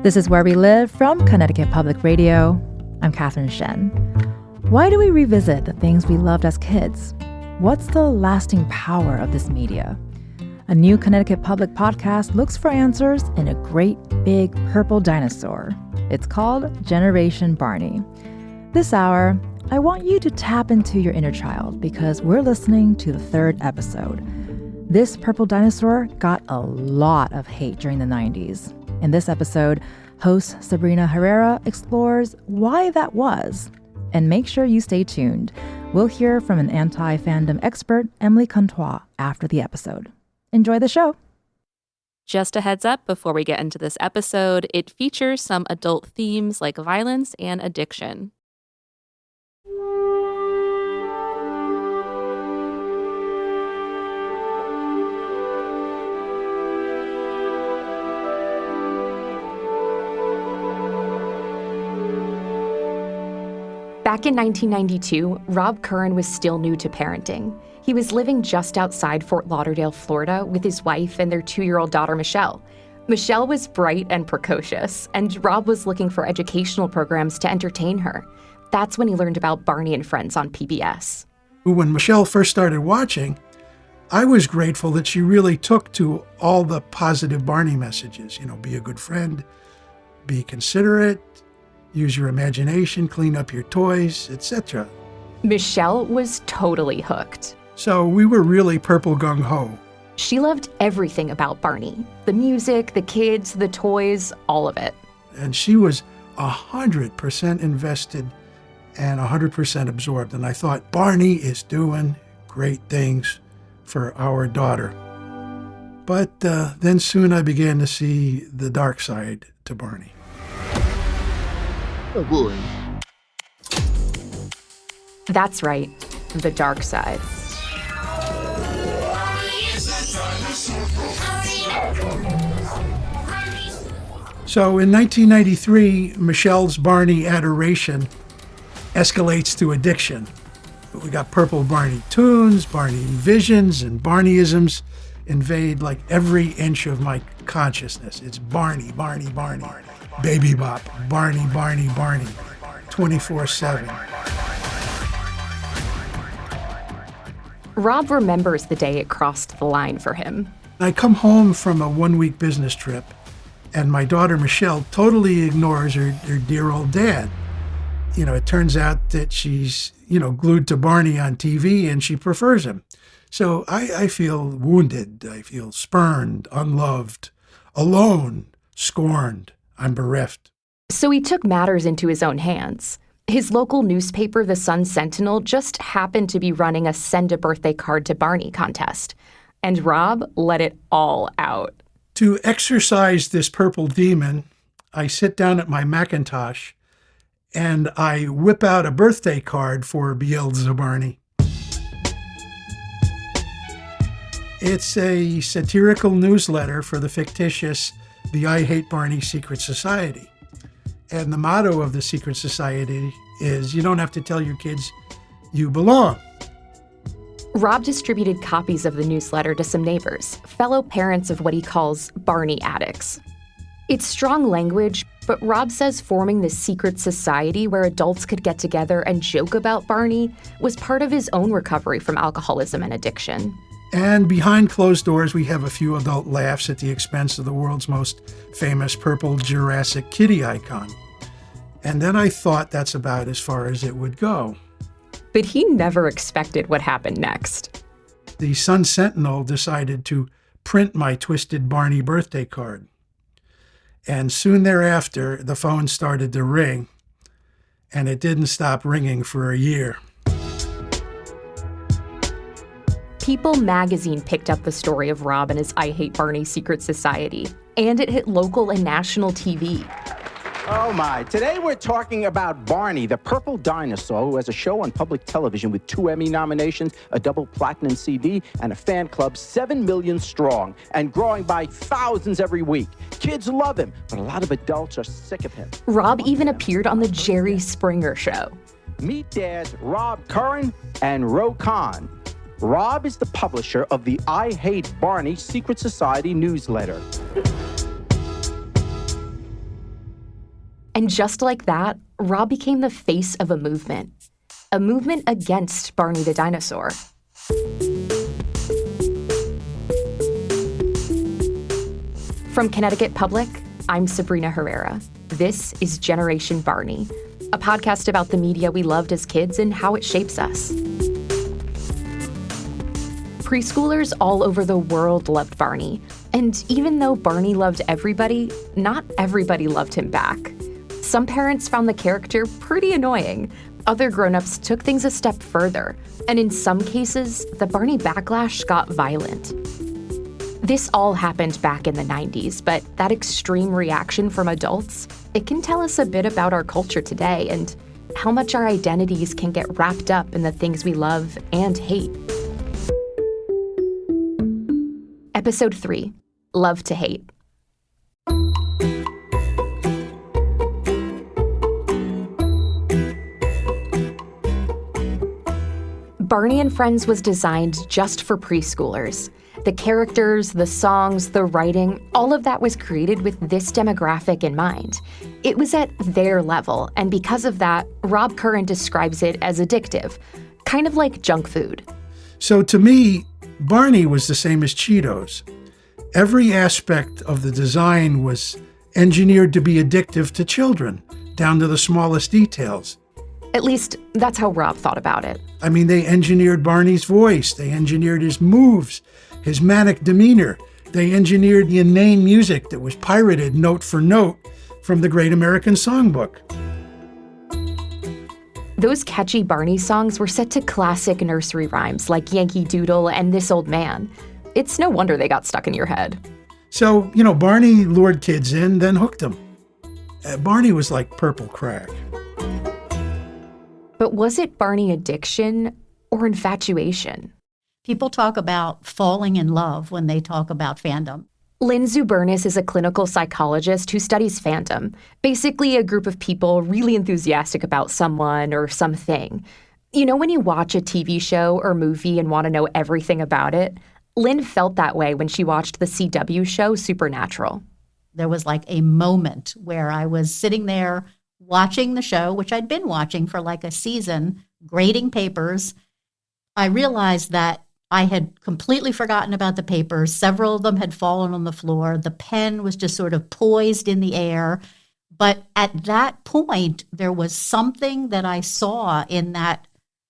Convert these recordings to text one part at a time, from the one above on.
This is Where We Live from Connecticut Public Radio. I'm Catherine Shen. Why do we revisit the things we loved as kids? What's the lasting power of this media? A new Connecticut Public podcast looks for answers in a great big purple dinosaur. It's called Generation Barney. This hour, I want you to tap into your inner child because we're listening to the third episode. This purple dinosaur got a lot of hate during the 90s. In this episode, host Sabrina Herrera explores why that was. And make sure you stay tuned. We'll hear from an anti-fandom expert, Emily Contois, after the episode. Enjoy the show. Just a heads up before we get into this episode, it features some adult themes like violence and addiction. Back in 1992, Rob Curran was still new to parenting. He was living just outside Fort Lauderdale, Florida, with his wife and their 2-year-old daughter, Michelle. Michelle was bright and precocious, and Rob was looking for educational programs to entertain her. That's when he learned about Barney and Friends on PBS. When Michelle first started watching, I was grateful that she really took to all the positive Barney messages. Be a good friend, be considerate, use your imagination, clean up your toys, etc. Michelle was totally hooked. So we were really purple gung-ho. She loved everything about Barney. The music, the kids, the toys, all of it. And she was 100% invested and 100% absorbed. And I thought, Barney is doing great things for our daughter. But then soon I began to see the dark side to Barney. Oh boy. That's right, the dark side. So in 1993, Michelle's Barney adoration escalates to addiction. We got purple Barney tunes, Barney visions, and Barneyisms invade like every inch of my consciousness. It's Barney, Barney, Barney. Baby Bop, Barney, Barney, Barney, 24/7. Rob remembers the day it crossed the line for him. I come home from a 1-week business trip, and my daughter Michelle totally ignores her dear old dad. It turns out that she's, glued to Barney on TV, and she prefers him. So I feel wounded. I feel spurned, unloved, alone, scorned. I'm bereft. So he took matters into his own hands. His local newspaper, the Sun-Sentinel, just happened to be running a Send a Birthday Card to Barney contest. And Rob let it all out. To exorcise this purple demon, I sit down at my Macintosh and I whip out a birthday card for Beelzebub. It's a satirical newsletter for the fictitious The I Hate Barney Secret Society. And the motto of the Secret Society is, you don't have to tell your kids you belong. Rob distributed copies of the newsletter to some neighbors, fellow parents of what he calls Barney addicts. It's strong language, but Rob says forming this secret society where adults could get together and joke about Barney was part of his own recovery from alcoholism and addiction. And behind closed doors, we have a few adult laughs at the expense of the world's most famous purple Jurassic kitty icon. And then I thought that's about as far as it would go. But he never expected what happened next. The Sun-Sentinel decided to print my twisted Barney birthday card. And soon thereafter, the phone started to ring, and it didn't stop ringing for a year. People magazine picked up the story of Rob and his I Hate Barney secret society, and it hit local and national TV. Oh my, today we're talking about Barney, the purple dinosaur who has a show on public television with 2 Emmy nominations, a double platinum CD, and a fan club 7 million strong and growing by thousands every week. Kids love him, but a lot of adults are sick of him. Rob even appeared on the Jerry Springer Show. Meet dads Rob Curran and Ro Khan. Rob is the publisher of the I Hate Barney Secret Society newsletter. And just like that, Rob became the face of a movement against Barney the dinosaur. From Connecticut Public, I'm Sabrina Herrera. This is Generation Barney, a podcast about the media we loved as kids and how it shapes us. Preschoolers all over the world loved Barney, and even though Barney loved everybody, not everybody loved him back. Some parents found the character pretty annoying. Other grown-ups took things a step further, and in some cases, the Barney backlash got violent. This all happened back in the 90s, but that extreme reaction from adults, it can tell us a bit about our culture today and how much our identities can get wrapped up in the things we love and hate. Episode 3, Love to Hate. Barney and Friends was designed just for preschoolers. The characters, the songs, the writing, all of that was created with this demographic in mind. It was at their level, and because of that, Rob Curran describes it as addictive, kind of like junk food. So to me, Barney was the same as Cheetos. Every aspect of the design was engineered to be addictive to children, down to the smallest details. At least, that's how Rob thought about it. I mean, they engineered Barney's voice, they engineered his moves, his manic demeanor. They engineered the inane music that was pirated note for note from the Great American Songbook. Those catchy Barney songs were set to classic nursery rhymes like Yankee Doodle and This Old Man. It's no wonder they got stuck in your head. So, Barney lured kids in, then hooked them. Barney was like purple crack. But was it Barney addiction or infatuation? People talk about falling in love when they talk about fandom. Lynn Zubernis is a clinical psychologist who studies fandom, basically a group of people really enthusiastic about someone or something. You know when you watch a TV show or movie and want to know everything about it? Lynn felt that way when she watched the CW show Supernatural. There was like a moment where I was sitting there watching the show, which I'd been watching for like a season, grading papers. I realized that I had completely forgotten about the papers. Several of them had fallen on the floor. The pen was just sort of poised in the air. But at that point, there was something that I saw in that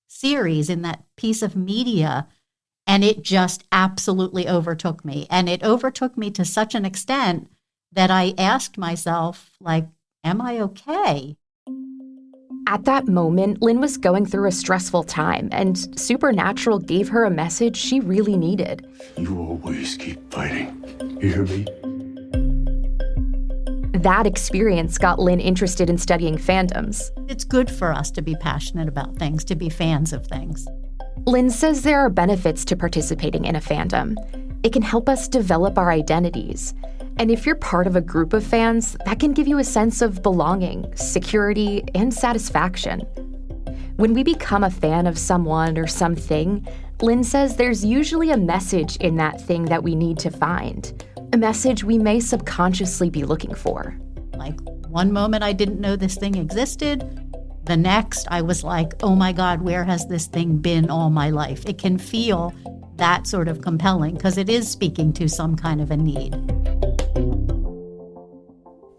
series, in that piece of media, and it just absolutely overtook me. And it overtook me to such an extent that I asked myself, am I okay? At that moment, Lynn was going through a stressful time, and Supernatural gave her a message she really needed. You always keep fighting. You hear me? That experience got Lynn interested in studying fandoms. It's good for us to be passionate about things, to be fans of things. Lynn says there are benefits to participating in a fandom. It can help us develop our identities. And if you're part of a group of fans, that can give you a sense of belonging, security, and satisfaction. When we become a fan of someone or something, Lynn says there's usually a message in that thing that we need to find, a message we may subconsciously be looking for. Like one moment I didn't know this thing existed. The next I was like, oh my God, where has this thing been all my life? It can feel that sort of compelling because it is speaking to some kind of a need.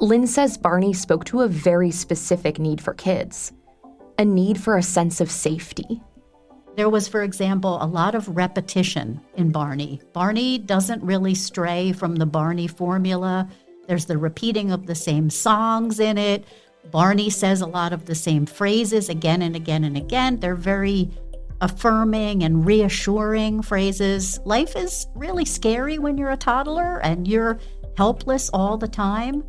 Lynn says Barney spoke to a very specific need for kids, a need for a sense of safety. There was, for example, a lot of repetition in Barney. Barney doesn't really stray from the Barney formula. There's the repeating of the same songs in it. Barney says a lot of the same phrases again and again and again. They're very affirming and reassuring phrases. Life is really scary when you're a toddler and you're helpless all the time.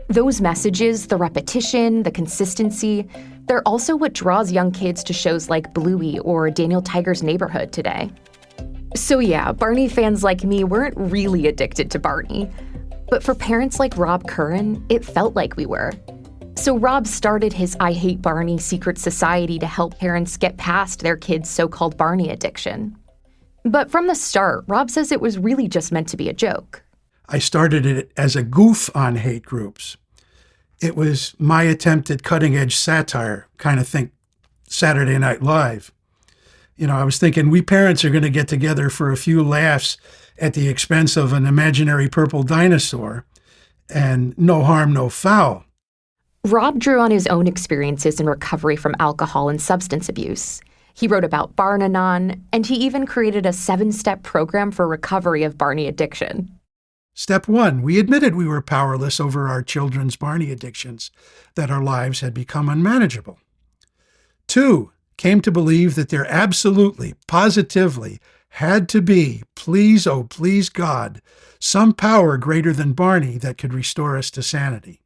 Those messages, the repetition, the consistency, they're also what draws young kids to shows like Bluey or Daniel Tiger's Neighborhood today. So yeah, Barney fans like me weren't really addicted to Barney. But for parents like Rob Curran, it felt like we were. So Rob started his I Hate Barney secret society to help parents get past their kids' so-called Barney addiction. But from the start, Rob says it was really just meant to be a joke. I started it as a goof on hate groups. It was my attempt at cutting-edge satire, kind of think Saturday Night Live. I was thinking we parents are going to get together for a few laughs at the expense of an imaginary purple dinosaur, and no harm, no foul. Rob drew on his own experiences in recovery from alcohol and substance abuse. He wrote about Barney, and he even created a 7-step program for recovery of Barney addiction. Step 1, we admitted we were powerless over our children's Barney addictions, that our lives had become unmanageable. 2, came to believe that there absolutely, positively had to be, please, oh please God, some power greater than Barney that could restore us to sanity.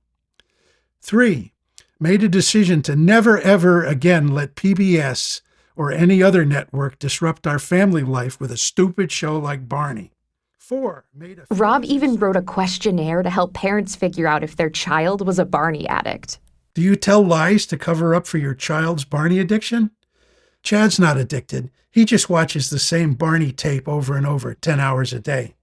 3, made a decision to never ever again let PBS or any other network disrupt our family life with a stupid show like Barney. 4, Rob even wrote a questionnaire to help parents figure out if their child was a Barney addict. Do you tell lies to cover up for your child's Barney addiction? Chad's not addicted. He just watches the same Barney tape over and over 10 hours a day.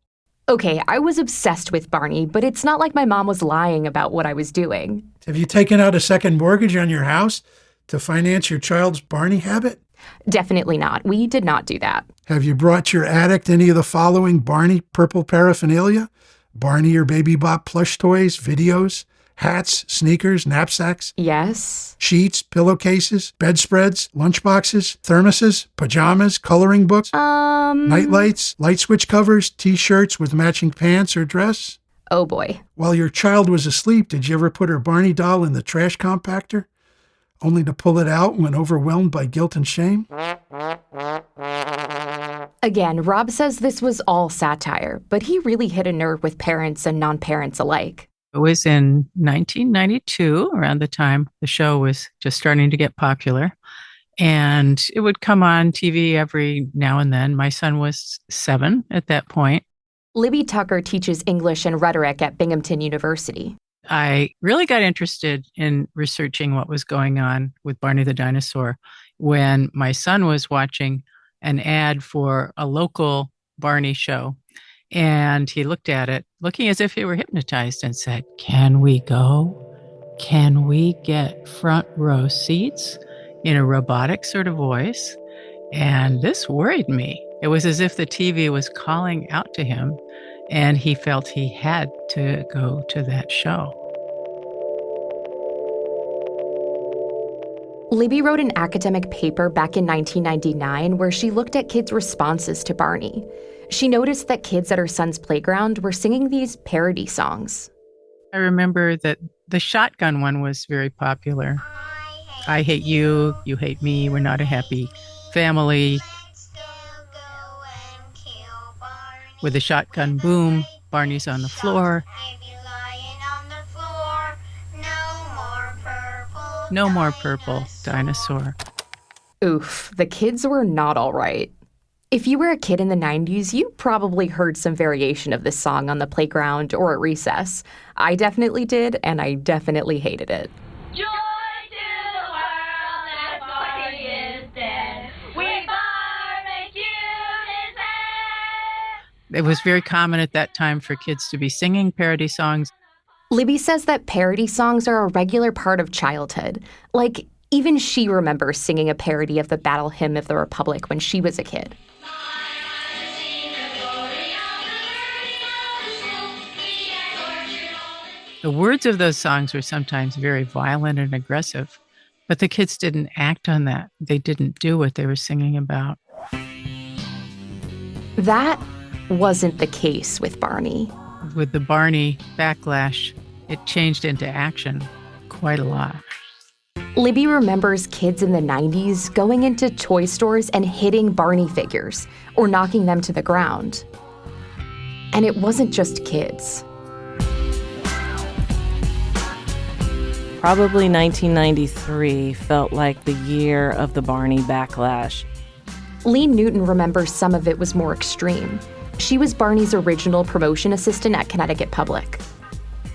Okay, I was obsessed with Barney, but it's not like my mom was lying about what I was doing. Have you taken out a second mortgage on your house to finance your child's Barney habit? Definitely not. We did not do that. Have you brought your addict any of the following Barney purple paraphernalia? Barney or Baby Bop plush toys, videos, hats, sneakers, knapsacks? Yes. Sheets, pillowcases, bedspreads, lunchboxes, thermoses, pajamas, coloring books? Nightlights, light switch covers, t-shirts with matching pants or dress? Oh boy. While your child was asleep, did you ever put her Barney doll in the trash compactor, only to pull it out when overwhelmed by guilt and shame? Again, Rob says this was all satire, but he really hit a nerve with parents and non-parents alike. It was in 1992, around the time the show was just starting to get popular. And it would come on TV every now and then. My son was 7 at that point. Libby Tucker teaches English and rhetoric at Binghamton University. I really got interested in researching what was going on with Barney the dinosaur when my son was watching an ad for a local Barney show. And he looked at it, looking as if he were hypnotized, and said, "Can we go? Can we get front row seats?" in a robotic sort of voice. And this worried me. It was as if the TV was calling out to him, and he felt he had to go to that show. Libby wrote an academic paper back in 1999 where she looked at kids' responses to Barney. She noticed that kids at her son's playground were singing these parody songs. I remember that the shotgun one was very popular. I hate you, you hate me, we're not a happy family. With the shotgun boom, Barney's on the floor. No more purple, dinosaur. Oof, the kids were not all right. If you were a kid in the 90s, you probably heard some variation of this song on the playground or at recess. I definitely did, and I definitely hated it. Joy to the world that Barney is dead. We barbecue his head. It was very common at that time for kids to be singing parody songs. Libby says that parody songs are a regular part of childhood. Like, even she remembers singing a parody of the Battle Hymn of the Republic when she was a kid. The words of those songs were sometimes very violent and aggressive, but the kids didn't act on that. They didn't do what they were singing about. That wasn't the case with Barney. With the Barney backlash, it changed into action quite a lot. Libby remembers kids in the 90s going into toy stores and hitting Barney figures or knocking them to the ground. And it wasn't just kids. Probably 1993 felt like the year of the Barney backlash. Lee Newton remembers some of it was more extreme. She was Barney's original promotion assistant at Connecticut Public.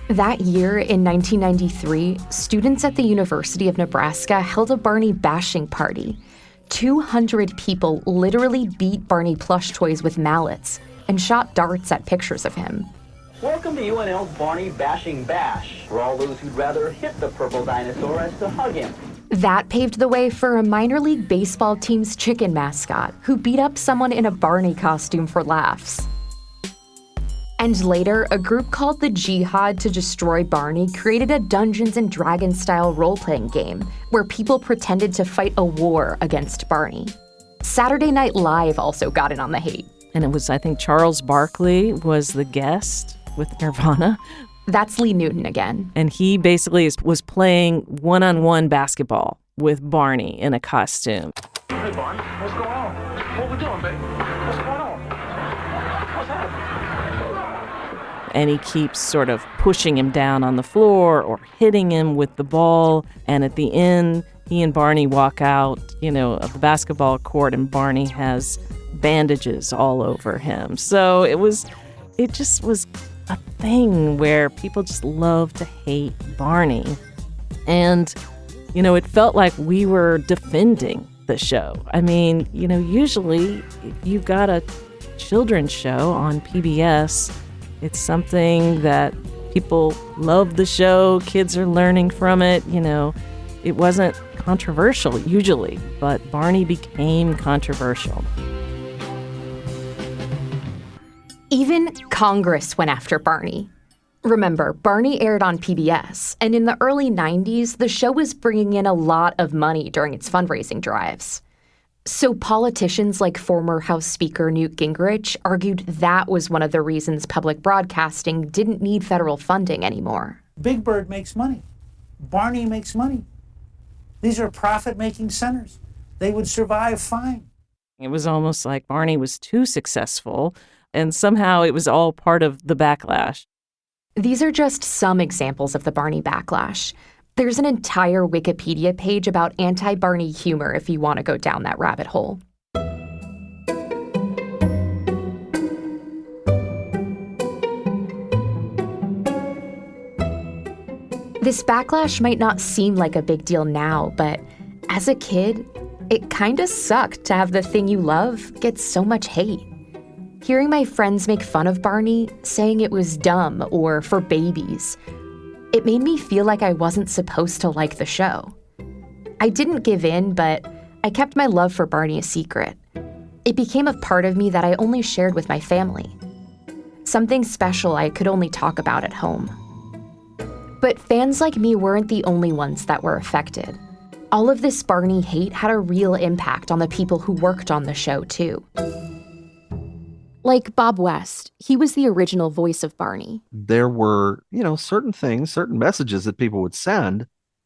That year, in 1993, students at the University of Nebraska held a Barney bashing party. 200 people literally beat Barney plush toys with mallets and shot darts at pictures of him. Welcome to UNL's Barney Bashing Bash, for all those who'd rather hit the purple dinosaur as to hug him. That paved the way for a minor league baseball team's chicken mascot who beat up someone in a Barney costume for laughs. And later, a group called the Jihad to Destroy Barney created a Dungeons & Dragons-style role-playing game where people pretended to fight a war against Barney. Saturday Night Live also got in on the hate. And it was, I think, Charles Barkley was the guest with Nirvana. That's Lee Newton again. And he basically was playing one-on-one basketball with Barney in a costume. Hey, Barney, what's going on? What we doing, baby? What's going on? What's happening? And he keeps sort of pushing him down on the floor or hitting him with the ball. And at the end, he and Barney walk out, of the basketball court, and Barney has bandages all over him. So it just was a thing where people just love to hate Barney. And, it felt like we were defending the show. I mean, usually if you've got a children's show on PBS, it's something that people love the show, kids are learning from it, It wasn't controversial usually, but Barney became controversial. Even Congress went after Barney. Remember, Barney aired on PBS, and in the early 90s, the show was bringing in a lot of money during its fundraising drives. So politicians like former House Speaker Newt Gingrich argued that was one of the reasons public broadcasting didn't need federal funding anymore. Big Bird makes money. Barney makes money. These are profit-making centers. They would survive fine. It was almost like Barney was too successful, and somehow it was all part of the backlash. These are just some examples of the Barney backlash. There's an entire Wikipedia page about anti-Barney humor if you want to go down that rabbit hole. This backlash might not seem like a big deal now, but as a kid, it kinda sucked to have the thing you love get so much hate. Hearing my friends make fun of Barney, saying it was dumb or for babies, it made me feel like I wasn't supposed to like the show. I didn't give in, but I kept my love for Barney a secret. It became a part of me that I only shared with my family. Something special I could only talk about at home. But fans like me weren't the only ones that were affected. All of this Barney hate had a real impact on the people who worked on the show, too. Like Bob West, he was the original voice of Barney. There were, certain things, certain messages that people would send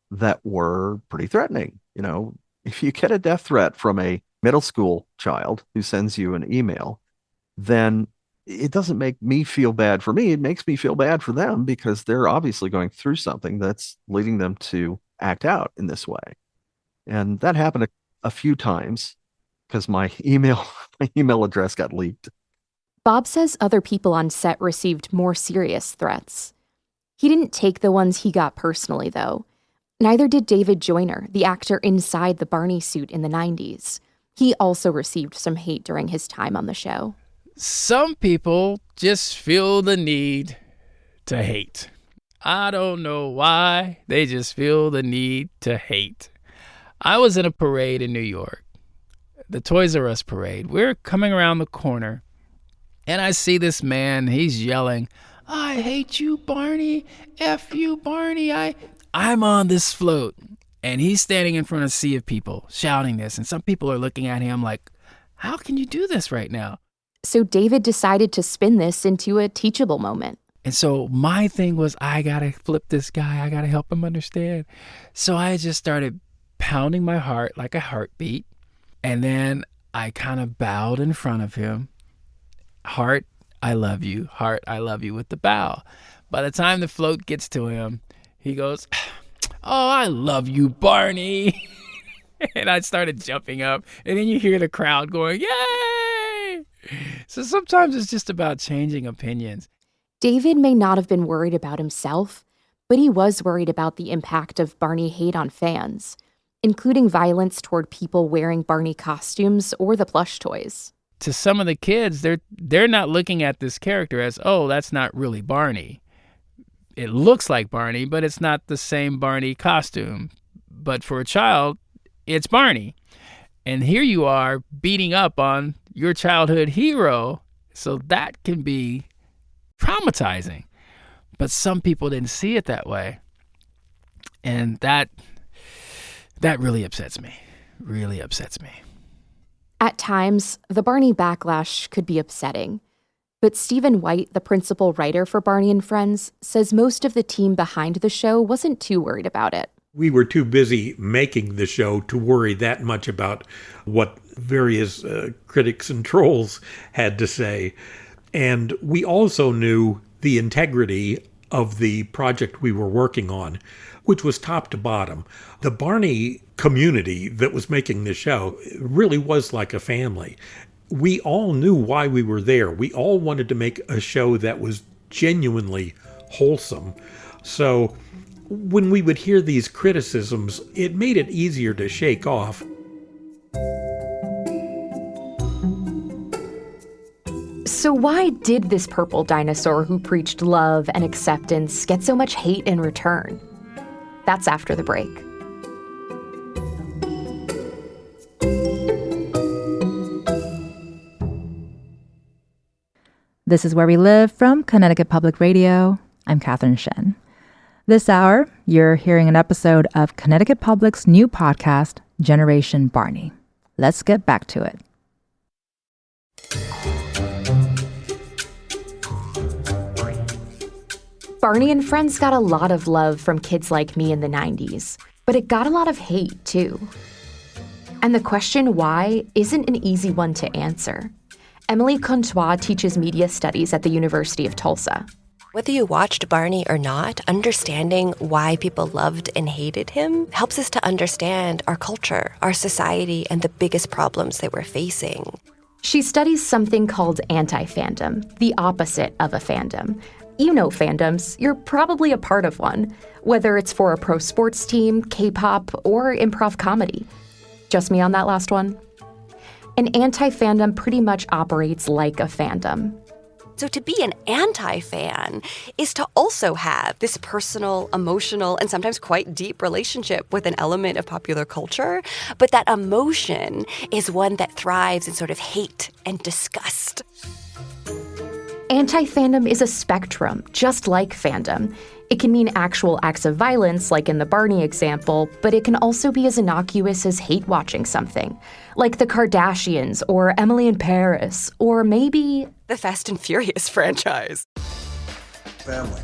that were pretty threatening. If you get a death threat from a middle school child who sends you an email, then it doesn't make me feel bad for me. It makes me feel bad for them because they're obviously going through something that's leading them to act out in this way. And that happened a few times because my email address got leaked. Bob says other people on set received more serious threats. He didn't take the ones he got personally, though. Neither did David Joyner, the actor inside the Barney suit in the 90s. He also received some hate during his time on the show. Some people just feel the need to hate. I don't know why. They just feel the need to hate. I was in a parade in New York, the Toys R Us parade. We're coming around the corner, and I see this man. He's yelling, "I hate you, Barney. F you, Barney." I'm on this float, and he's standing in front of a sea of people shouting this, and some people are looking at him like, how can you do this right now? So David decided to spin this into a teachable moment. And so my thing was, I got to flip this guy. I got to help him understand. So I just started pounding my heart like a heartbeat. And then I kind of bowed in front of him. Heart, I love you. Heart, I love you with the bow. By the time the float gets to him, he goes, "Oh, I love you, Barney." And I started jumping up. And then you hear the crowd going, "Yay!" So sometimes it's just about changing opinions. David may not have been worried about himself, but he was worried about the impact of Barney hate on fans, including violence toward people wearing Barney costumes or the plush toys. to some of the kids, they're not looking at this character as, oh, that's not really Barney. It looks like Barney, but it's not the same Barney costume. But for a child, it's Barney. And here you are beating up on your childhood hero. So that can be traumatizing. But some people didn't see it that way. And that really upsets me. Really upsets me. At times, the Barney backlash could be upsetting. But Stephen White, the principal writer for Barney and Friends, says most of the team behind the show wasn't too worried about it. We were too busy making the show to worry that much about what various critics and trolls had to say. And we also knew the integrity of the project we were working on, which was top to bottom. The Barney community that was making the show really was like a family. We all knew why we were there. We all wanted to make a show that was genuinely wholesome. So when we would hear these criticisms, it made it easier to shake off. So why did this purple dinosaur who preached love and acceptance get so much hate in return? That's after the break. This is Where We Live from Connecticut Public Radio. I'm Catherine Shen. This hour, you're hearing an episode of Connecticut Public's new podcast, Generation Barney. Let's get back to it. Barney and Friends got a lot of love from kids like me in the 90s, but it got a lot of hate too. And the question why isn't an easy one to answer. Emily Contois teaches media studies at the University of Tulsa. Whether you watched Barney or not, understanding why people loved and hated him helps us to understand our culture, our society, and the biggest problems that we're facing. She studies something called anti-fandom, the opposite of a fandom. You know fandoms, you're probably a part of one, whether it's for a pro sports team, K-pop, or improv comedy. Just me on that last one? An anti-fandom pretty much operates like a fandom. So to be an anti-fan is to also have this personal, emotional, and sometimes quite deep relationship with an element of popular culture. But that emotion is one that thrives in sort of hate and disgust. Anti-fandom is a spectrum, just like fandom. It can mean actual acts of violence, like in the Barney example, but it can also be as innocuous as hate-watching something, like the Kardashians, or Emily in Paris, or maybe the Fast and Furious franchise. Family.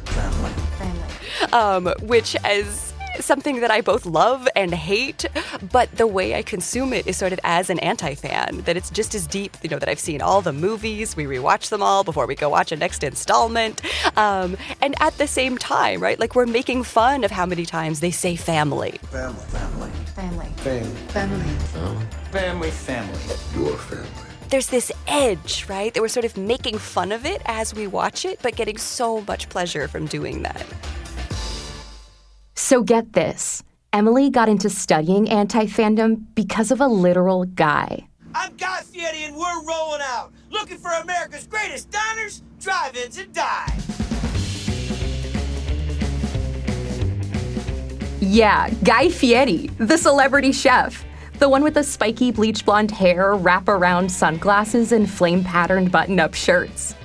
Which is something that I both love and hate, but the way I consume it is sort of as an anti-fan, that it's just as deep, that I've seen all the movies, we rewatch them all before we go watch a next installment, and at the same time, right, like we're making fun of how many times they say family. Family. Your family. There's this edge, right, that we're sort of making fun of it as we watch it, but getting so much pleasure from doing that. So get this, Emily got into studying anti-fandom because of a literal guy. I'm Guy Fieri and we're rolling out, looking for America's greatest diners, drive-ins, and dives. Yeah, Guy Fieri, the celebrity chef. The one with the spiky bleach blonde hair, wrap-around sunglasses, and flame-patterned button-up shirts.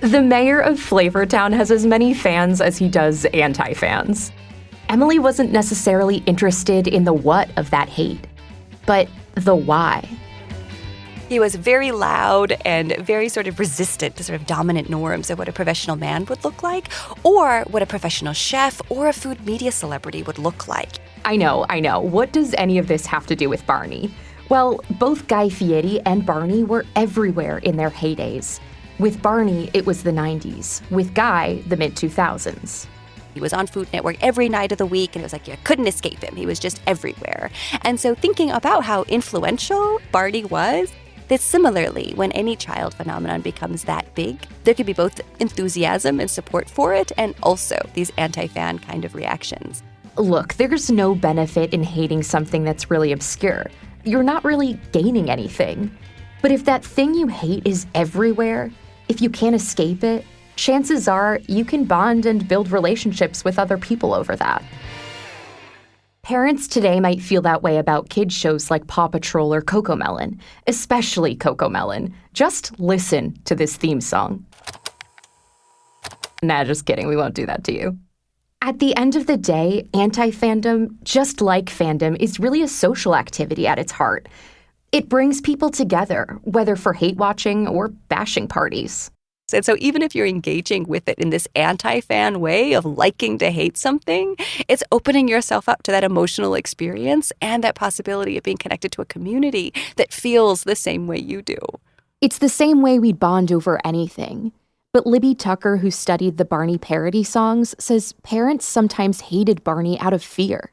The mayor of Flavortown has as many fans as he does anti-fans. Emily wasn't necessarily interested in the what of that hate, but the why. He was very loud and very sort of resistant to sort of dominant norms of what a professional man would look like, or what a professional chef or a food media celebrity would look like. I know. What does any of this have to do with Barney? Well, both Guy Fieri and Barney were everywhere in their heydays. With Barney, it was the 90s. With Guy, the mid-2000s. He was on Food Network every night of the week, and it was like you couldn't escape him. He was just everywhere. And so thinking about how influential Barney was, that similarly, when any child phenomenon becomes that big, there could be both enthusiasm and support for it, and also these anti-fan kind of reactions. Look, there's no benefit in hating something that's really obscure. You're not really gaining anything. But if that thing you hate is everywhere, if you can't escape it, chances are you can bond and build relationships with other people over that. Parents today might feel that way about kids shows like Paw Patrol or CoComelon, especially CoComelon. Just listen to this theme song. Nah, just kidding, we won't do that to you. At the end of the day, anti-fandom, just like fandom, is really a social activity at its heart. It brings people together, whether for hate watching or bashing parties. And so even if you're engaging with it in this anti-fan way of liking to hate something, it's opening yourself up to that emotional experience and that possibility of being connected to a community that feels the same way you do. It's the same way we'd bond over anything. But Libby Tucker, who studied the Barney parody songs, says parents sometimes hated Barney out of fear.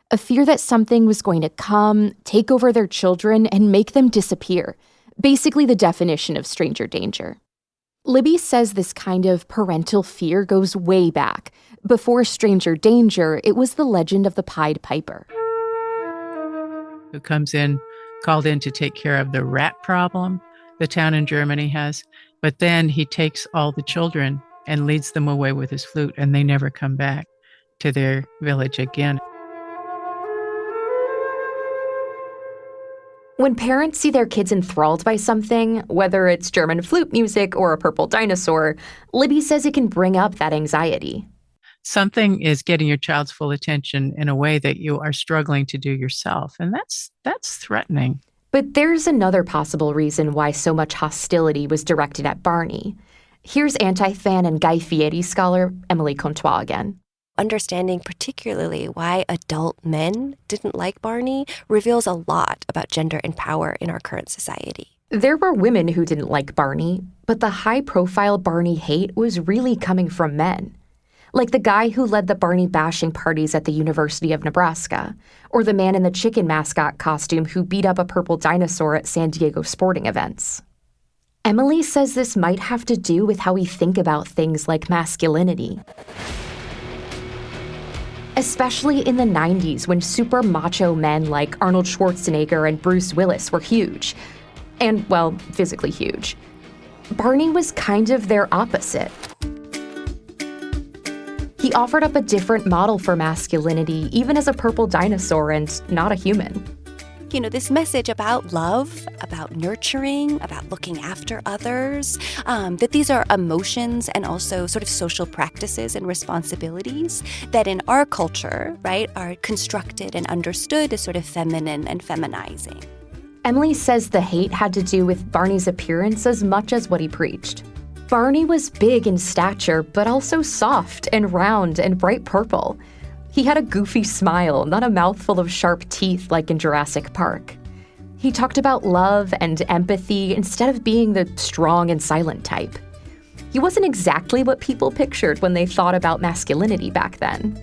A fear that something was going to come, take over their children, and make them disappear. Basically the definition of stranger danger. Libby says this kind of parental fear goes way back. Before stranger danger, it was the legend of the Pied Piper. Who comes in, called in to take care of the rat problem the town in Germany has. But then he takes all the children and leads them away with his flute, and they never come back to their village again. When parents see their kids enthralled by something, whether it's German flute music or a purple dinosaur, Libby says it can bring up that anxiety. Something is getting your child's full attention in a way that you are struggling to do yourself, and that's threatening. But there's another possible reason why so much hostility was directed at Barney. Here's anti-fan and Guy Fieri scholar Emily Contois again. Understanding particularly why adult men didn't like Barney reveals a lot about gender and power in our current society. There were women who didn't like Barney, but the high-profile Barney hate was really coming from men. Like the guy who led the Barney bashing parties at the University of Nebraska, or the man in the chicken mascot costume who beat up a purple dinosaur at San Diego sporting events. Emily says this might have to do with how we think about things like masculinity. Especially in the 90s when super macho men like Arnold Schwarzenegger and Bruce Willis were huge. And, well, physically huge. Barney was kind of their opposite. He offered up a different model for masculinity, even as a purple dinosaur and not a human. You know, this message about love, about nurturing, about looking after others, that these are emotions and also sort of social practices and responsibilities that in our culture, right, are constructed and understood as sort of feminine and feminizing. Emily says the hate had to do with Barney's appearance as much as what he preached. Barney was big in stature, but also soft and round and bright purple. He had a goofy smile, not a mouthful of sharp teeth like in Jurassic Park. He talked about love and empathy instead of being the strong and silent type. He wasn't exactly what people pictured when they thought about masculinity back then.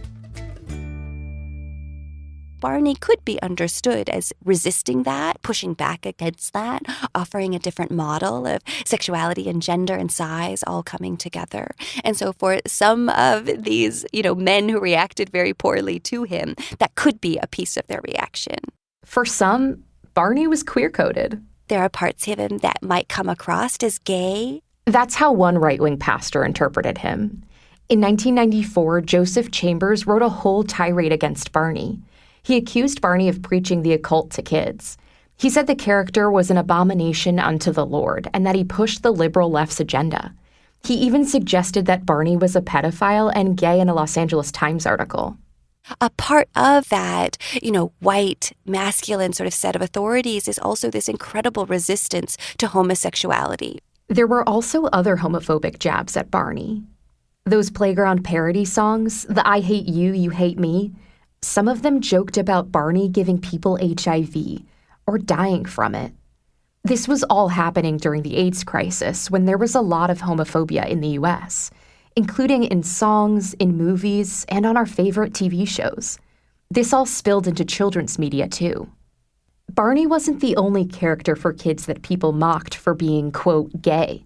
Barney could be understood as resisting that, pushing back against that, offering a different model of sexuality and gender and size all coming together. And so for some of these, men who reacted very poorly to him, that could be a piece of their reaction. For some, Barney was queer-coded. There are parts of him that might come across as gay. That's how one right-wing pastor interpreted him. In 1994, Joseph Chambers wrote a whole tirade against Barney. He accused Barney of preaching the occult to kids. He said the character was an abomination unto the Lord and that he pushed the liberal left's agenda. He even suggested that Barney was a pedophile and gay in a Los Angeles Times article. A part of that, white, masculine sort of set of authorities is also this incredible resistance to homosexuality. There were also other homophobic jabs at Barney. Those playground parody songs, the I hate you, you hate me, some of them joked about Barney giving people HIV or dying from it. This was all happening during the AIDS crisis when there was a lot of homophobia in the US, including in songs, in movies, and on our favorite TV shows. This all spilled into children's media too. Barney wasn't the only character for kids that people mocked for being, quote, gay.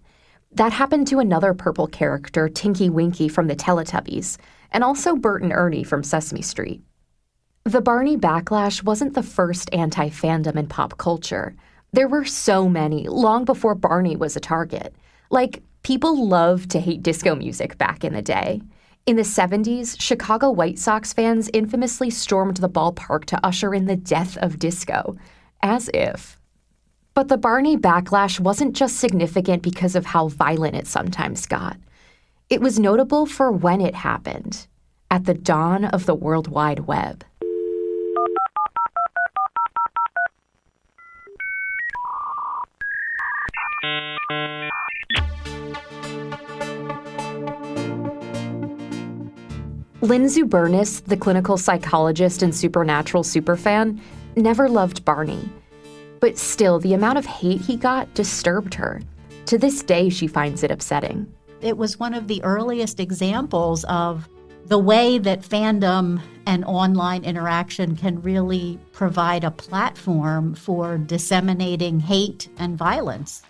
That happened to another purple character, Tinky Winky from the Teletubbies, and also Bert and Ernie from Sesame Street. The Barney backlash wasn't the first anti-fandom in pop culture. There were so many, long before Barney was a target. Like, people loved to hate disco music back in the day. In the 70s, Chicago White Sox fans infamously stormed the ballpark to usher in the death of disco. As if. But the Barney backlash wasn't just significant because of how violent it sometimes got. It was notable for when it happened, at the dawn of the World Wide Web. Lynn Zubernis, the clinical psychologist and supernatural superfan, never loved Barney. But still, the amount of hate he got disturbed her. To this day, she finds it upsetting. It was one of the earliest examples of the way that fandom and online interaction can really provide a platform for disseminating hate and violence.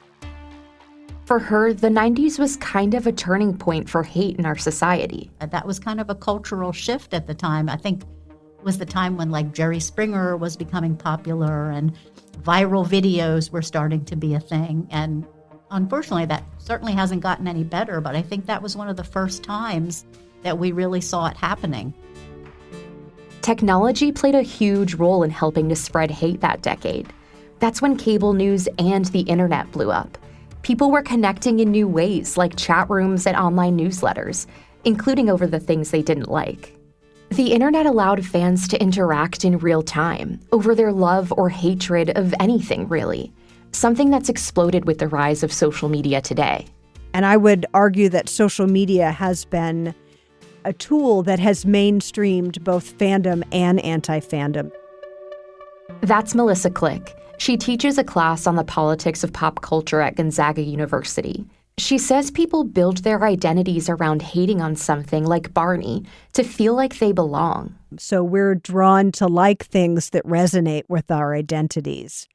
For her, the 90s was kind of a turning point for hate in our society. That was kind of a cultural shift at the time. I think it was the time when like Jerry Springer was becoming popular and viral videos were starting to be a thing. And unfortunately, that certainly hasn't gotten any better, but I think that was one of the first times that we really saw it happening. Technology played a huge role in helping to spread hate that decade. That's when cable news and the internet blew up. People were connecting in new ways, like chat rooms and online newsletters, including over the things they didn't like. The internet allowed fans to interact in real time, over their love or hatred of anything, really. Something that's exploded with the rise of social media today. And I would argue that social media has been a tool that has mainstreamed both fandom and anti-fandom. That's Melissa Click. She teaches a class on the politics of pop culture at Gonzaga University. She says people build their identities around hating on something like Barney to feel like they belong. So we're drawn to like things that resonate with our identities.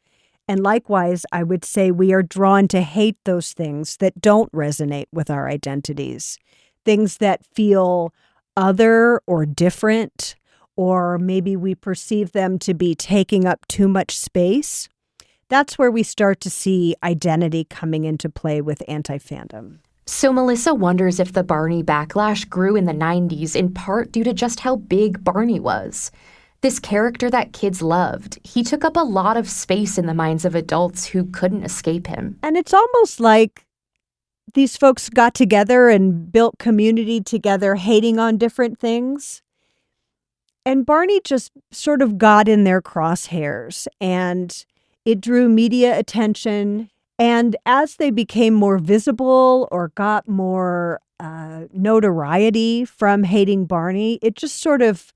And likewise, I would say we are drawn to hate those things that don't resonate with our identities. Things that feel other or different, or maybe we perceive them to be taking up too much space. That's where we start to see identity coming into play with anti-fandom. So Melissa wonders if the Barney backlash grew in the 90s in part due to just how big Barney was. This character that kids loved, he took up a lot of space in the minds of adults who couldn't escape him. And it's almost like these folks got together and built community together, hating on different things. And Barney just sort of got in their crosshairs, and it drew media attention. And as they became more visible or got more notoriety from hating Barney, it just sort of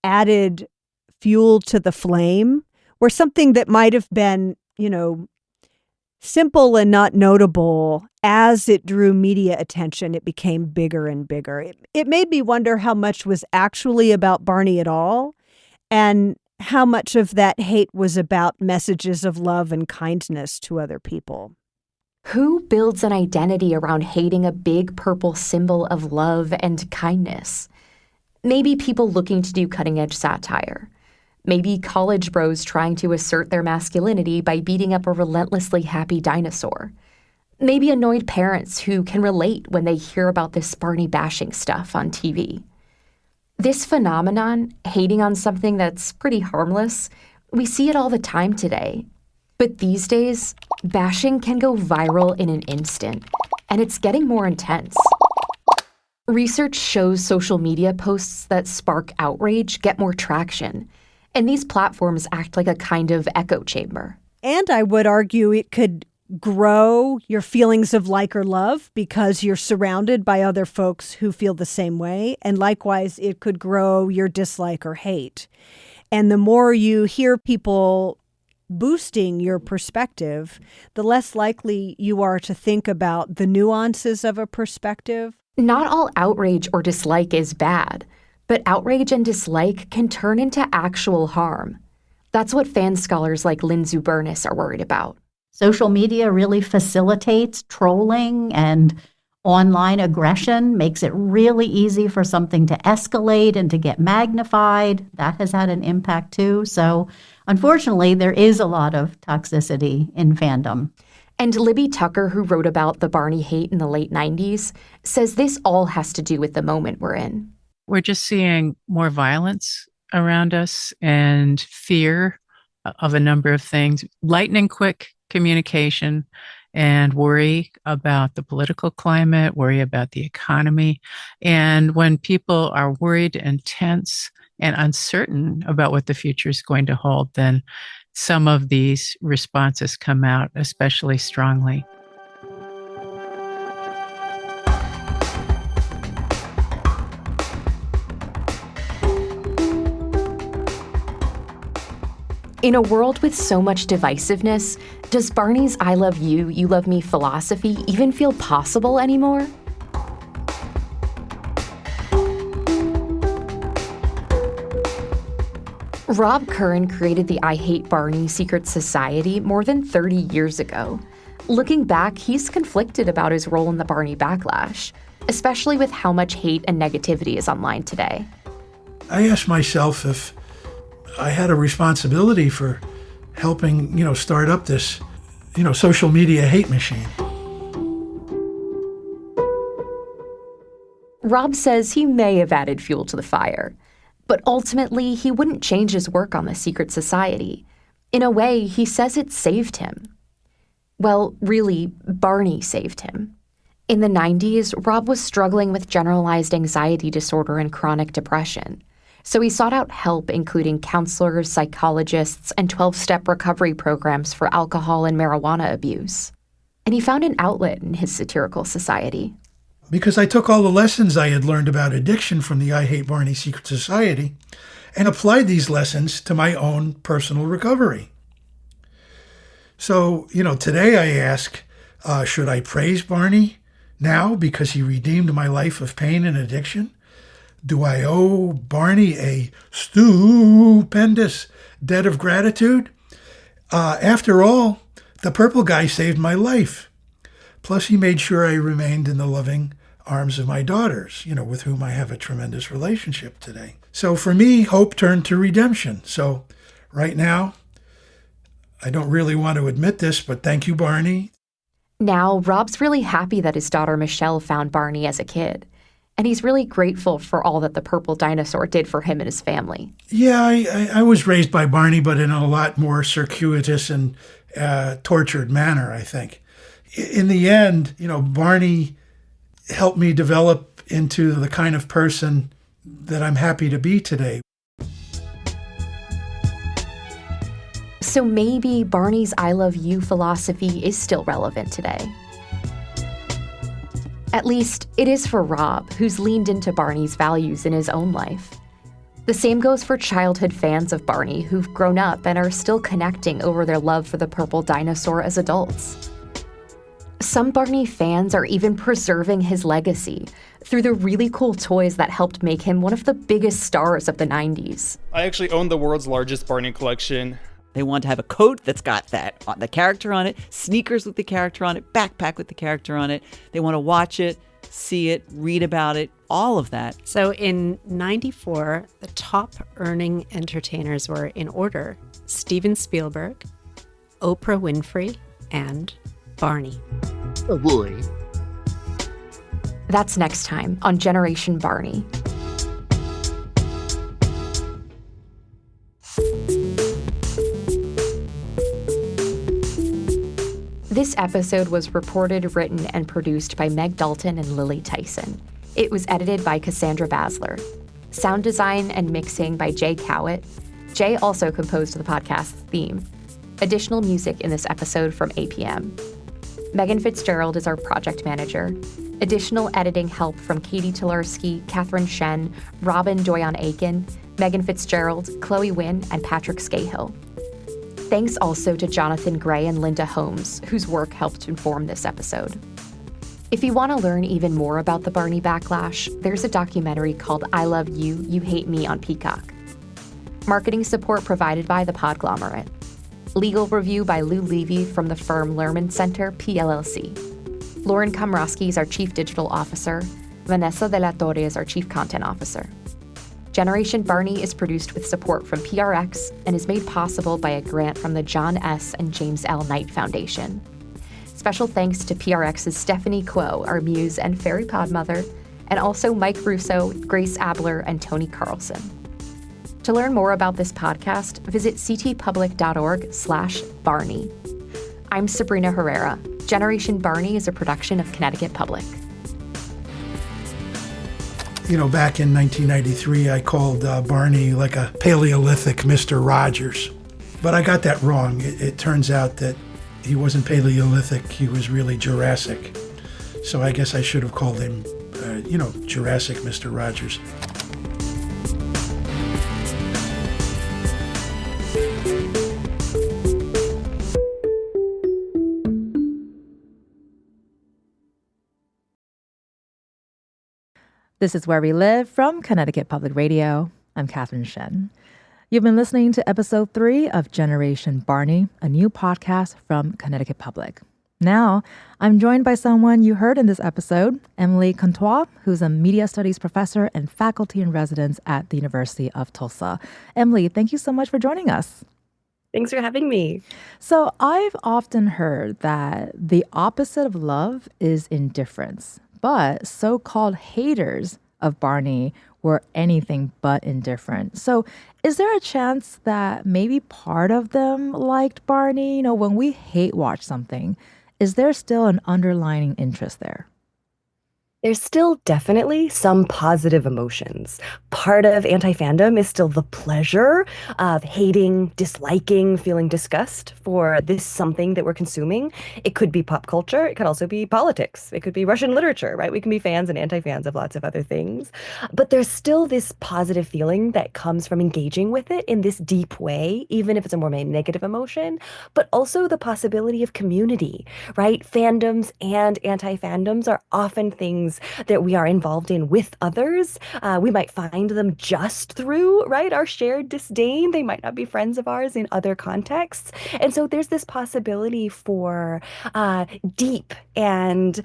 added fuel to the flame, where something that might have been, simple and not notable, as it drew media attention, it became bigger and bigger. It made me wonder how much was actually about Barney at all, and how much of that hate was about messages of love and kindness to other people. Who builds an identity around hating a big purple symbol of love and kindness? Maybe people looking to do cutting-edge satire. Maybe college bros trying to assert their masculinity by beating up a relentlessly happy dinosaur. Maybe annoyed parents who can relate when they hear about this Barney bashing stuff on TV. This phenomenon, hating on something that's pretty harmless, we see it all the time today. But these days, bashing can go viral in an instant, and it's getting more intense. Research shows social media posts that spark outrage get more traction, and these platforms act like a kind of echo chamber. And I would argue it could grow your feelings of like or love because you're surrounded by other folks who feel the same way. And likewise, it could grow your dislike or hate. And the more you hear people boosting your perspective, the less likely you are to think about the nuances of a perspective. Not all outrage or dislike is bad, but outrage and dislike can turn into actual harm. That's what fan scholars like Lynn Zubernis are worried about. Social media really facilitates trolling and online aggression makes it really easy for something to escalate and to get magnified. That has had an impact too. So unfortunately, there is a lot of toxicity in fandom. And Libby Tucker, who wrote about the Barney hate in the late 90s, says this all has to do with the moment we're in. We're just seeing more violence around us and fear of a number of things, lightning quick communication, and worry about the political climate, worry about the economy. And when people are worried and tense and uncertain about what the future is going to hold, then some of these responses come out especially strongly. In a world with so much divisiveness, does Barney's I love you, you love me philosophy even feel possible anymore? Rob Curran created the I Hate Barney secret society more than 30 years ago. Looking back, he's conflicted about his role in the Barney backlash, especially with how much hate and negativity is online today. I asked myself if I had a responsibility for helping, start up this, social media hate machine. Rob says he may have added fuel to the fire, but ultimately he wouldn't change his work on the secret society. In a way, he says it saved him. Well, really, Barney saved him. In the 90s, Rob was struggling with generalized anxiety disorder and chronic depression. So he sought out help, including counselors, psychologists, and 12-step recovery programs for alcohol and marijuana abuse. And he found an outlet in his satirical society. Because I took all the lessons I had learned about addiction from the I Hate Barney Secret Society and applied these lessons to my own personal recovery. So, today I ask, should I praise Barney now because he redeemed my life of pain and addiction? Do I owe Barney a stupendous debt of gratitude? After all, the purple guy saved my life. Plus, he made sure I remained in the loving arms of my daughters, with whom I have a tremendous relationship today. So for me, hope turned to redemption. So right now, I don't really want to admit this, but thank you, Barney. Now, Rob's really happy that his daughter Michelle found Barney as a kid. And he's really grateful for all that the purple dinosaur did for him and his family. Yeah, I was raised by Barney, but in a lot more circuitous and tortured manner, I think. In the end, Barney helped me develop into the kind of person that I'm happy to be today. So maybe Barney's I love you philosophy is still relevant today. At least, it is for Rob, who's leaned into Barney's values in his own life. The same goes for childhood fans of Barney who've grown up and are still connecting over their love for the purple dinosaur as adults. Some Barney fans are even preserving his legacy through the really cool toys that helped make him one of the biggest stars of the 90s. I actually own the world's largest Barney collection. They want to have a coat that's got the character on it, sneakers with the character on it, backpack with the character on it. They want to watch it, see it, read about it, all of that. So in 94, the top earning entertainers were in order: Steven Spielberg, Oprah Winfrey, and Barney. Oh boy. That's next time on Generation Barney. This episode was reported, written, and produced by Meg Dalton and Lily Tyson. It was edited by Cassandra Basler. Sound design and mixing by Jay Cowett. Jay also composed the podcast's theme. Additional music in this episode from APM. Megan Fitzgerald is our project manager. Additional editing help from Katie Tolarski, Catherine Shen, Robin Doyon-Aiken, Megan Fitzgerald, Chloe Wynn, and Patrick Scahill. Thanks also to Jonathan Gray and Linda Holmes, whose work helped inform this episode. If you want to learn even more about the Barney backlash, there's a documentary called I Love You, You Hate Me on Peacock. Marketing support provided by The Podglomerate. Legal review by Lou Levy from the firm Lerman Center, PLLC. Lauren Komrosky is our Chief Digital Officer. Vanessa de la Torre is our Chief Content Officer. Generation Barney is produced with support from PRX and is made possible by a grant from the John S. and James L. Knight Foundation. Special thanks to PRX's Stephanie Kuo, our muse and fairy podmother, and also Mike Russo, Grace Abler, and Tony Carlson. To learn more about this podcast, visit ctpublic.org/Barney. I'm Sabrina Herrera. Generation Barney is a production of Connecticut Public. Back in 1993, I called Barney like a Paleolithic Mr. Rogers. But I got that wrong. It turns out that he wasn't Paleolithic, he was really Jurassic. So I guess I should have called him, Jurassic Mr. Rogers. This is Where We Live from Connecticut Public Radio. I'm Catherine Shen. You've been listening to episode 3 of Generation Barney, a new podcast from Connecticut Public. Now, I'm joined by someone you heard in this episode, Emily Contois, who's a media studies professor and faculty in residence at the University of Tulsa. Emily, thank you so much for joining us. Thanks for having me. So I've often heard that the opposite of love is indifference, but so-called haters of Barney were anything but indifferent. So is there a chance that maybe part of them liked Barney? When we hate watch something, is there still an underlying interest there? There's still definitely some positive emotions. Part of anti-fandom is still the pleasure of hating, disliking, feeling disgust for this something that we're consuming. It could be pop culture. It could also be politics. It could be Russian literature, right? We can be fans and anti-fans of lots of other things. But there's still this positive feeling that comes from engaging with it in this deep way, even if it's a more negative emotion, but also the possibility of community, right? Fandoms and anti-fandoms are often things that we are involved in with others. We might find them just through, right, our shared disdain. They might not be friends of ours in other contexts. And so there's this possibility for deep and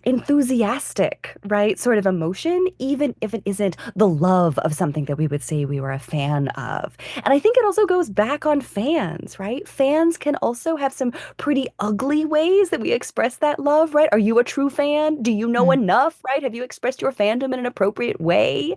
enthusiastic, right, sort of emotion, even if it isn't the love of something that we would say we were a fan of. And I think it also goes back on fans, right? Fans can also have some pretty ugly ways that we express that love, right? Are you a true fan? Do you know enough, right? Have you expressed your fandom in an appropriate way?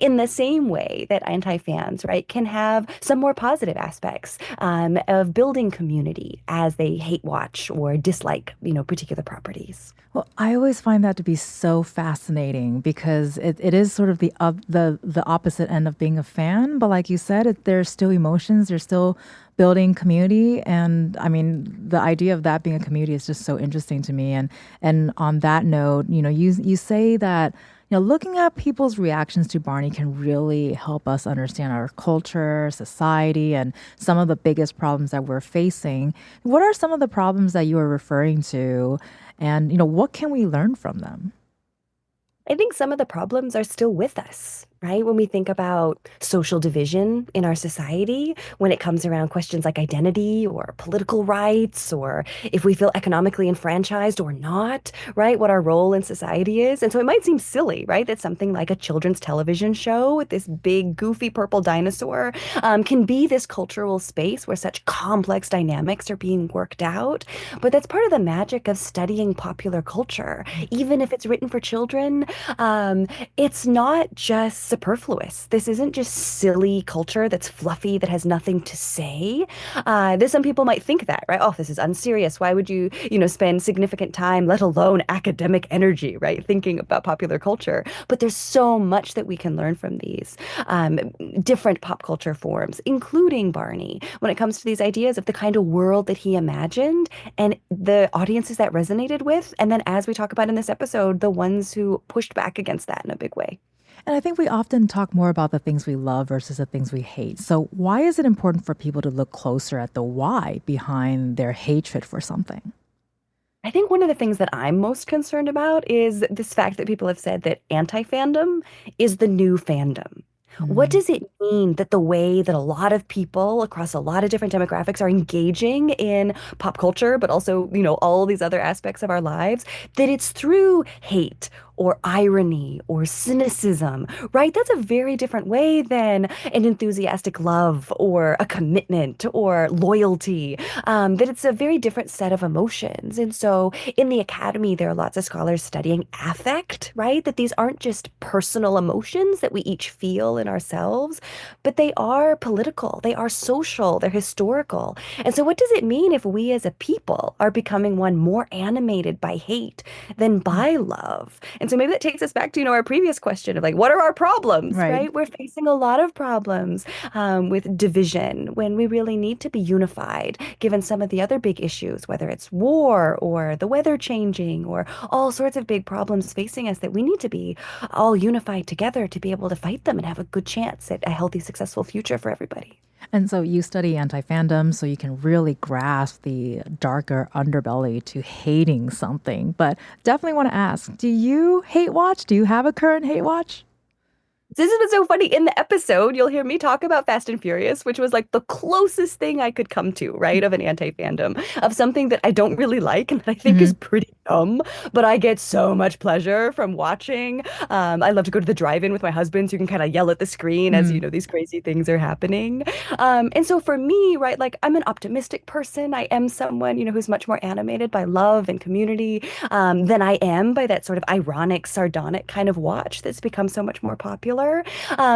In the same way that anti-fans, right, can have some more positive aspects of building community as they hate watch or dislike, particular properties. Well, I always find that to be so fascinating because it is sort of the opposite end of being a fan. But like you said, there's still emotions. There's still building community. And I mean, the idea of that being a community is just so interesting to me. And on that note, you say that, looking at people's reactions to Barney can really help us understand our culture, society, and some of the biggest problems that we're facing. What are some of the problems that you are referring to? And, what can we learn from them? I think some of the problems are still with us, right? When we think about social division in our society, when it comes around questions like identity or political rights, or if we feel economically enfranchised or not, right? What our role in society is. And so it might seem silly, right? That something like a children's television show with this big, goofy purple dinosaur can be this cultural space where such complex dynamics are being worked out. But that's part of the magic of studying popular culture. Even if it's written for children, it's not just superfluous. This isn't just silly culture that's fluffy, that has nothing to say. Some people might think that, right? Oh, this is unserious. Why would you, spend significant time, let alone academic energy, right, thinking about popular culture? But there's so much that we can learn from these different pop culture forms, including Barney, when it comes to these ideas of the kind of world that he imagined and the audiences that resonated with. And then, as we talk about in this episode, the ones who pushed back against that in a big way. And I think we often talk more about the things we love versus the things we hate. So why is it important for people to look closer at the why behind their hatred for something? I think one of the things that I'm most concerned about is this fact that people have said that anti-fandom is the new fandom. What does it mean that the way that a lot of people across a lot of different demographics are engaging in pop culture, but also, all these other aspects of our lives, that it's through hate or irony or cynicism, right? That's a very different way than an enthusiastic love or a commitment or loyalty, that it's a very different set of emotions. And so in the academy, there are lots of scholars studying affect, right? That these aren't just personal emotions that we each feel in ourselves, but they are political, they are social, they're historical. And so what does it mean if we as a people are becoming one more animated by hate than by love? And so maybe that takes us back to, our previous question of like, what are our problems, right? We're facing a lot of problems with division when we really need to be unified, given some of the other big issues, whether it's war or the weather changing or all sorts of big problems facing us, that we need to be all unified together to be able to fight them and have a good chance at a healthy, successful future for everybody. And so you study anti-fandom, so you can really grasp the darker underbelly to hating something. But definitely want to ask, do you hate watch? Do you have a current hate watch? This has been so funny. In the episode, you'll hear me talk about Fast and Furious, which was like the closest thing I could come to, right, of an anti-fandom, of something that I don't really like and that I think is pretty dumb, but I get so much pleasure from watching. I love to go to the drive-in with my husband so you can kind of yell at the screen as, these crazy things are happening. And so for me, right, like I'm an optimistic person. I am someone, who's much more animated by love and community than I am by that sort of ironic, sardonic kind of watch that's become so much more popular.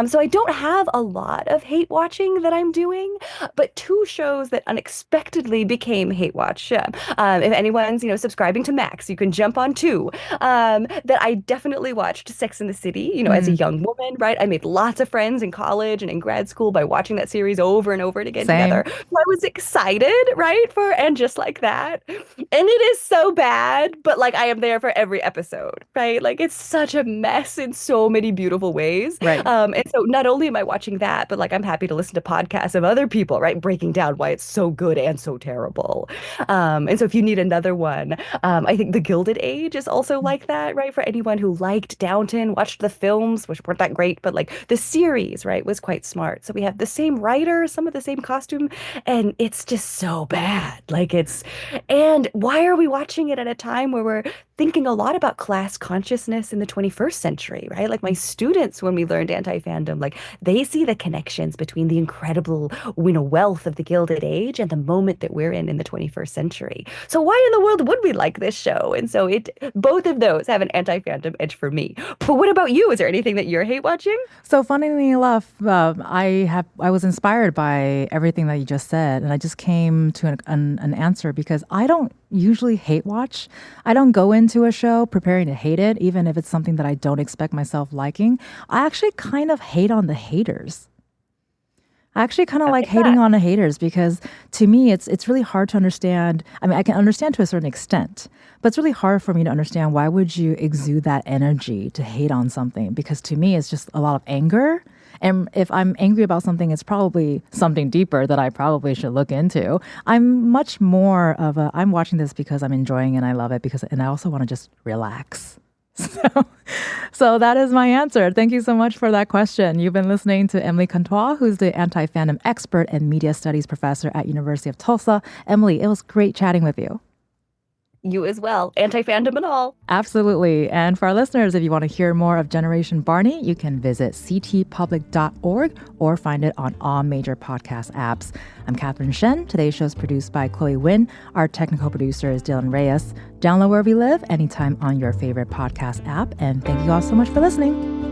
So I don't have a lot of hate watching that I'm doing, but two shows that unexpectedly became hate watch. If anyone's, subscribing to Max, you can jump on two. That I definitely watched Sex and the City, as a young woman, right? I made lots of friends in college and in grad school by watching that series over and over again together. So I was excited, right? And just like that. And it is so bad, but like I am there for every episode, right? Like it's such a mess in so many beautiful ways. Right. And so not only am I watching that, but like I'm happy to listen to podcasts of other people, right, breaking down why it's so good and so terrible. And so if you need another one, I think The Gilded Age is also like that, right? For anyone who liked Downton, watched the films, which weren't that great, but like the series, right, was quite smart. So we have the same writer, some of the same costume, and it's just so bad. And why are we watching it at a time where we're thinking a lot about class consciousness in the 21st century, right? Like my students, when we learned anti-fandom, like they see the connections between the incredible, wealth of the Gilded Age and the moment that we're in the 21st century. So why in the world would we like this show? And so both of those have an anti-fandom edge for me. But what about you? Is there anything that you're hate watching? So funnily enough, I was inspired by everything that you just said, and I just came to an answer because I don't usually hate watch. I don't go into a show preparing to hate it, even if it's something that I don't expect myself liking. I actually kind of hate on the haters. I actually kind of like hating on the haters because to me, it's really hard to understand. I mean, I can understand to a certain extent, but it's really hard for me to understand why would you exude that energy to hate on something? Because to me, it's just a lot of anger. And if I'm angry about something, it's probably something deeper that I probably should look into. I'm much more of I'm watching this because I'm enjoying it and I love it and I also want to just relax. So that is my answer. Thank you so much for that question. You've been listening to Emily Contois, who's the anti-fandom expert and media studies professor at University of Tulsa. Emily, it was great chatting with you. You as well. Anti-fandom and all. Absolutely. And for our listeners, if you want to hear more of Generation Barney, you can visit ctpublic.org or find it on all major podcast apps. I'm Catherine Shen. Today's show is produced by Chloe Wynn. Our technical producer is Dylan Reyes. Download Wherever You Live anytime on your favorite podcast app. And thank you all so much for listening.